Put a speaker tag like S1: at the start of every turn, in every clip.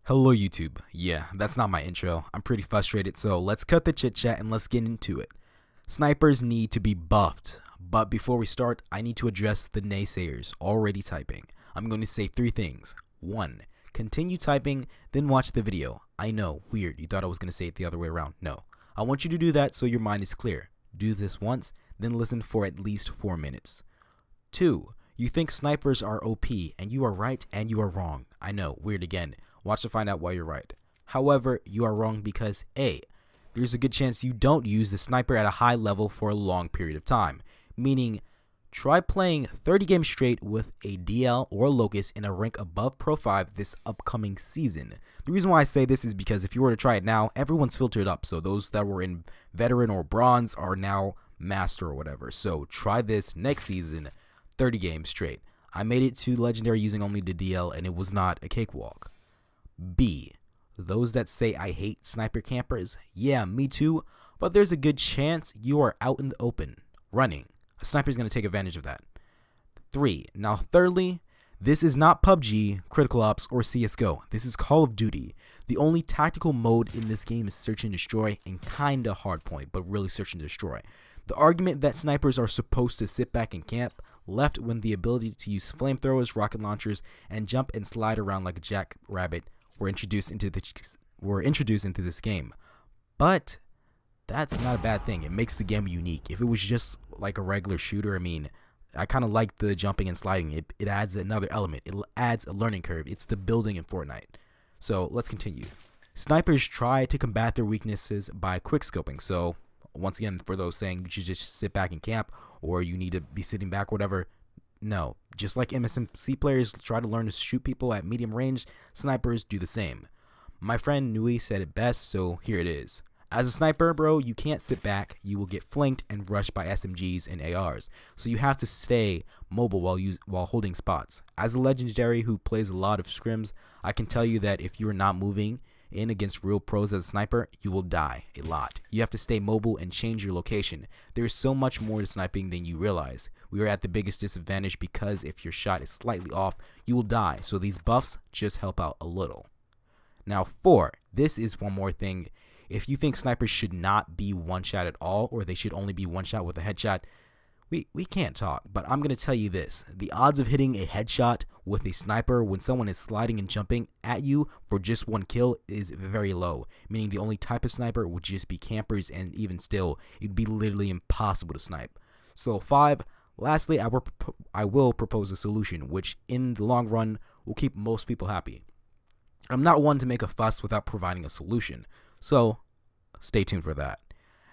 S1: Hello YouTube. Yeah, that's not my intro. I'm pretty frustrated, so let's cut the chit chat and let's get into it. Snipers need to be buffed, but before we start, I need to address the naysayers already typing. I'm going to say 3 things. 1. Continue typing, then watch the video. I know, weird, you thought I was going to say it the other way around. No. I want you to do that so your mind is clear. Do this once, then listen for at least 4 minutes. 2. You think snipers are OP, and you are right and you are wrong. I know, weird again. Watch to find out why you're right. However, you are wrong because A. There's a good chance you don't use the sniper at a high level for a long period of time. Meaning, try playing 30 games straight with a DL or Locus in a rank above Pro 5 this upcoming season. The reason why I say this is because if you were to try it now, everyone's filtered up. So those that were in Veteran or Bronze are now Master or whatever. So try this next season, 30 games straight. I made it to Legendary using only the DL and it was not a cakewalk. B. Those that say I hate sniper campers, yeah, me too, but there's a good chance you are out in the open, running. A sniper is going to take advantage of that. 3. Now thirdly, this is not PUBG, Critical Ops, or CSGO. This is Call of Duty. The only tactical mode in this game is search and destroy and kinda hardpoint, but really search and destroy. The argument that snipers are supposed to sit back and camp left when the ability to use flamethrowers, rocket launchers, and jump and slide around like a jackrabbit were introduced into this game. But that's not a bad thing. It makes the game unique. If it was just like a regular shooter, I mean, I kind of like the jumping and sliding. It adds another element. It adds a learning curve. It's the building in Fortnite. So let's continue. Snipers try to combat their weaknesses by quickscoping. So once again, for those saying you should just sit back and camp or you need to be sitting back, whatever, no. Just like MSMC players try to learn to shoot people at medium range, snipers do the same. My friend Nui said it best, so here it is. As a sniper, bro, you can't sit back. You will get flanked and rushed by SMGs and ARs. So you have to stay mobile while holding spots. As a legendary who plays a lot of scrims, I can tell you that if you are not moving in against real pros as a sniper, you will die a lot. You have to stay mobile and change your location. There is so much more to sniping than you realize. We are at the biggest disadvantage because if your shot is slightly off, you will die. So these buffs just help out a little. Now 4, this is one more thing. If you think snipers should not be one shot at all, or they should only be one shot with a headshot, we can't talk, but I'm going to tell you this. The odds of hitting a headshot with a sniper when someone is sliding and jumping at you for just 1 kill is very low, meaning the only type of sniper would just be campers, and even still, it'd be literally impossible to snipe. So 5, lastly, I will propose a solution, which in the long run will keep most people happy. I'm not one to make a fuss without providing a solution, so stay tuned for that.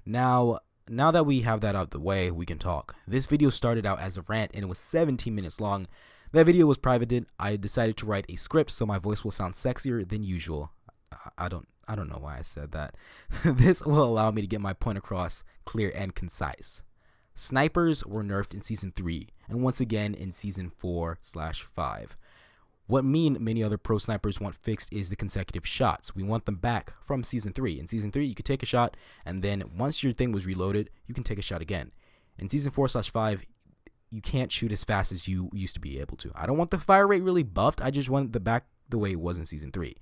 S1: Now that we have that out of the way, we can talk. This video started out as a rant and it was 17 minutes long. That video was privated. I decided to write a script so my voice will sound sexier than usual. I don't know why I said that. This will allow me to get my point across clear and concise. Snipers were nerfed in Season 3 and once again in Season 4/5. What me and many other pro snipers want fixed is the consecutive shots. We want them back from Season 3. In Season 3, you could take a shot, and then once your thing was reloaded, you can take a shot again. In Season 4/5, you can't shoot as fast as you used to be able to. I don't want the fire rate really buffed. I just want the back the way it was in Season 3.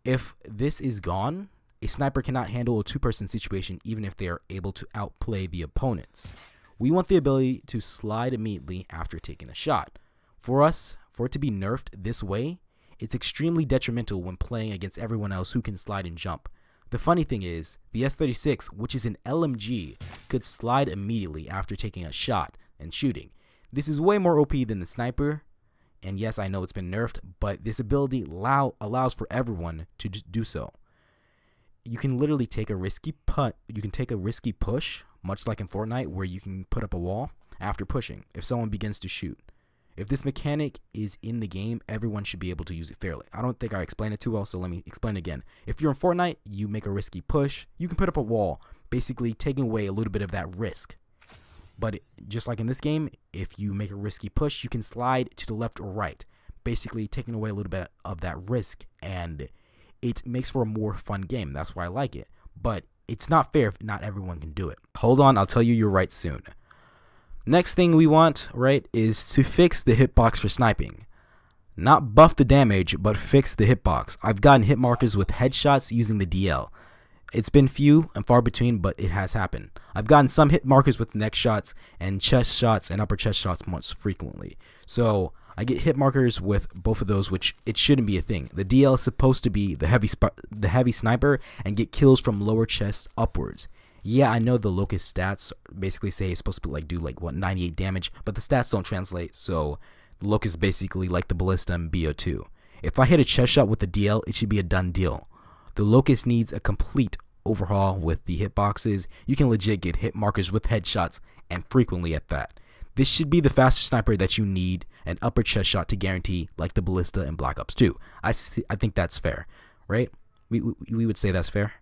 S1: If this is gone, a sniper cannot handle a 2-person situation even if they are able to outplay the opponents. We want the ability to slide immediately after taking a shot. For it to be nerfed this way, it's extremely detrimental when playing against everyone else who can slide and jump. The funny thing is, the S36, which is an LMG, could slide immediately after taking a shot and shooting. This is way more OP than the sniper, and yes, I know it's been nerfed, but this ability allows for everyone to just do so. You can literally take a risky push, much like in Fortnite, where you can put up a wall after pushing if someone begins to shoot. If this mechanic is in the game, everyone should be able to use it fairly. I don't think I explained it too well, so let me explain again. If you're in Fortnite, you make a risky push, you can put up a wall, basically taking away a little bit of that risk. But just like in this game, if you make a risky push, you can slide to the left or right, basically taking away a little bit of that risk, and it makes for a more fun game. That's why I like it. But it's not fair if not everyone can do it. Hold on, I'll tell you you're right soon. Next thing we want, right, is to fix the hitbox for sniping. Not buff the damage, but fix the hitbox. I've gotten hit markers with headshots using the DL. It's been few and far between, but it has happened. I've gotten some hit markers with neck shots and chest shots and upper chest shots most frequently. So I get hit markers with both of those, which it shouldn't be a thing. The DL is supposed to be the heavy sniper and get kills from lower chest upwards. Yeah, I know the Locus stats basically say it's supposed to do 98 damage, but the stats don't translate, so the Locus is basically like the 𝓢𝓮𝓽𝓲𝓷𝓰𝓼. If I hit a chest shot with the DL, it should be a done deal. The Locus needs a complete overhaul with the hitboxes. You can legit get hit markers with headshots, and frequently at that. This should be the faster sniper that you need an upper chest shot to guarantee, like the 𝓢𝓮𝓽𝓽𝓲𝓷𝓰𝓼 in Black Ops 2. I think that's fair, right? We would say that's fair.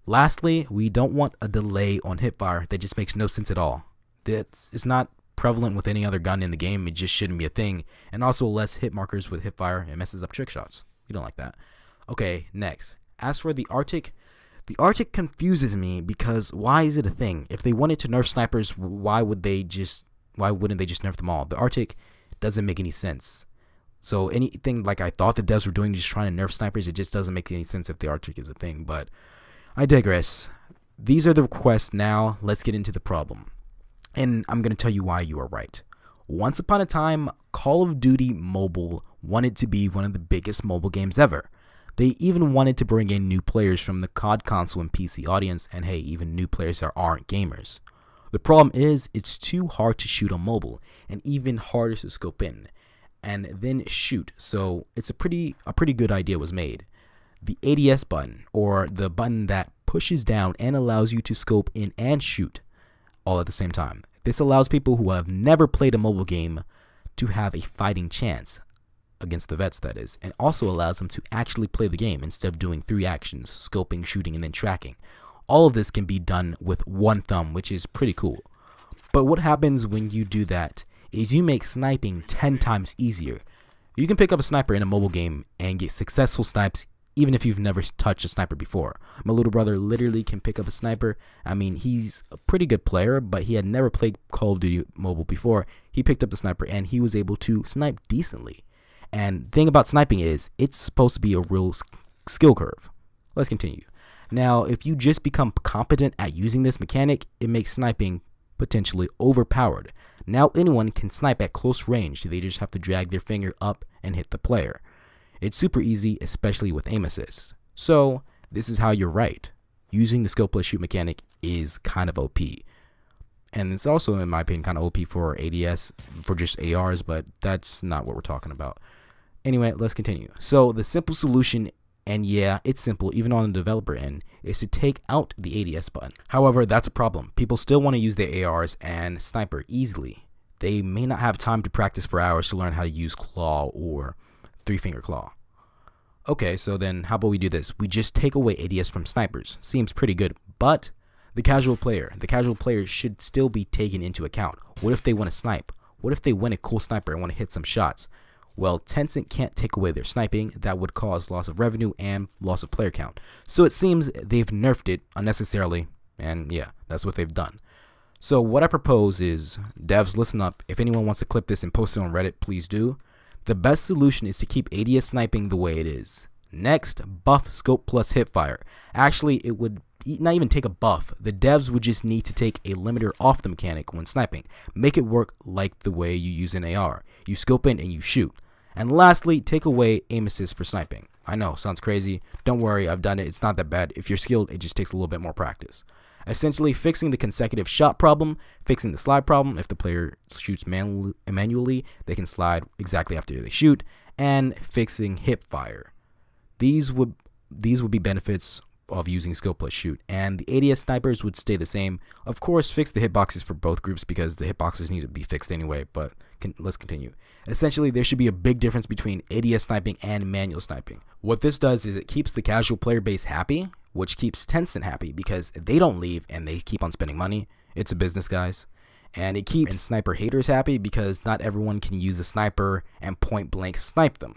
S1: Lastly, we don't want a delay on hipfire that just makes no sense at all. It's not prevalent with any other gun in the game. It just shouldn't be a thing. And also less hit markers with hipfire. It messes up trick shots. You don't like that. Okay, next. As for the Arctic confuses me because why is it a thing? If they wanted to nerf snipers, why wouldn't they just nerf them all? The Arctic doesn't make any sense. So anything like I thought the devs were doing, just trying to nerf snipers, it just doesn't make any sense if the Arctic is a thing. But I digress. These are the requests. Now let's get into the problem. And I'm going to tell you why you are right. Once upon a time, Call of Duty Mobile wanted to be one of the biggest mobile games ever. They even wanted to bring in new players from the COD console and PC audience, and hey, even new players that aren't gamers. The problem is, it's too hard to shoot on mobile, and even harder to scope in, and then shoot, so it's a pretty good idea was made. The ADS button, or the button that pushes down and allows you to scope in and shoot all at the same time. This allows people who have never played a mobile game to have a fighting chance against the vets, that is, and also allows them to actually play the game instead of doing 3 actions, scoping, shooting, and then tracking. All of this can be done with one thumb, which is pretty cool. But what happens when you do that is you make sniping 10 times easier. You can pick up a sniper in a mobile game and get successful snipes even if you've never touched a sniper before. My little brother literally can pick up a sniper. I mean, he's a pretty good player, but he had never played Call of Duty Mobile before. He picked up the sniper and he was able to snipe decently. And the thing about sniping is, it's supposed to be a real skill curve. Let's continue. Now, if you just become competent at using this mechanic, it makes sniping potentially overpowered. Now anyone can snipe at close range. They just have to drag their finger up and hit the player. It's super easy, especially with aim assist. So, this is how you're right. Using the skill plus shoot mechanic is kind of OP. And it's also, in my opinion, kind of OP for ADS, for just ARs, but that's not what we're talking about. Anyway, let's continue. So, the simple solution, and yeah, it's simple even on the developer end, is to take out the ADS button. However, that's a problem. People still want to use their ARs and sniper easily. They may not have time to practice for hours to learn how to use claw or 3-finger claw. Okay, so then how about we do this? We just take away ADS from snipers. Seems pretty good, but the casual player should still be taken into account. What if they want to snipe? What if they win a cool sniper and want to hit some shots? Well, Tencent can't take away their sniping. That would cause loss of revenue and loss of player count. So it seems they've nerfed it unnecessarily, and yeah, that's what they've done. So what I propose is, devs, listen up. If anyone wants to clip this and post it on Reddit, please do. The best solution is to keep ADS sniping the way it is. Next, buff scope plus hipfire. Actually, it would not even take a buff. The devs would just need to take a limiter off the mechanic when sniping. Make it work like the way you use an AR. You scope in and you shoot. And lastly, take away aim assist for sniping. I know, sounds crazy. Don't worry, I've done it. It's not that bad. If you're skilled, it just takes a little bit more practice. Essentially, fixing the consecutive shot problem, fixing the slide problem. If the player shoots manually, they can slide exactly after they shoot, and fixing hip fire. These would be benefits of using scope plus shoot, and the ADS snipers would stay the same. Of course, fix the hitboxes for both groups because the hitboxes need to be fixed anyway, but let's continue. Essentially, there should be a big difference between ADS sniping and manual sniping. What this does is it keeps the casual player base happy, which keeps Tencent happy because they don't leave and they keep on spending money. It's a business, guys. And it keeps sniper haters happy because not everyone can use a sniper and point blank snipe them.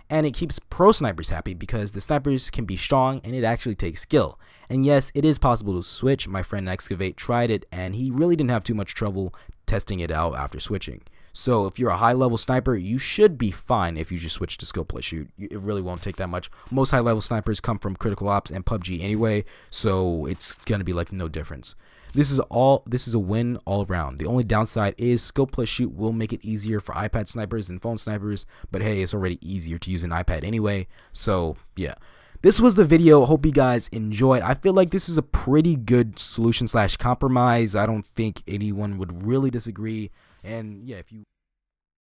S1: And it keeps pro snipers happy because the snipers can be strong and it actually takes skill. And yes, it is possible to switch. My friend 𝓮𝓽𝓽𝓽𝓲𝓷𝓰𝓼 tried it and he really didn't have too much trouble testing it out after switching. So if you're a high level sniper, you should be fine if you just switch to skill plus shoot. It really won't take that much. Most high level snipers come from critical ops and PUBG anyway, so it's gonna be like no difference. This is a win all around. The only downside is skill plus shoot will make it easier for iPad snipers and phone snipers, but hey, it's already easier to use an iPad anyway. So yeah, this was the video. Hope you guys enjoyed. I feel like this is a pretty good solution slash compromise. I don't think anyone would really disagree. And yeah, if you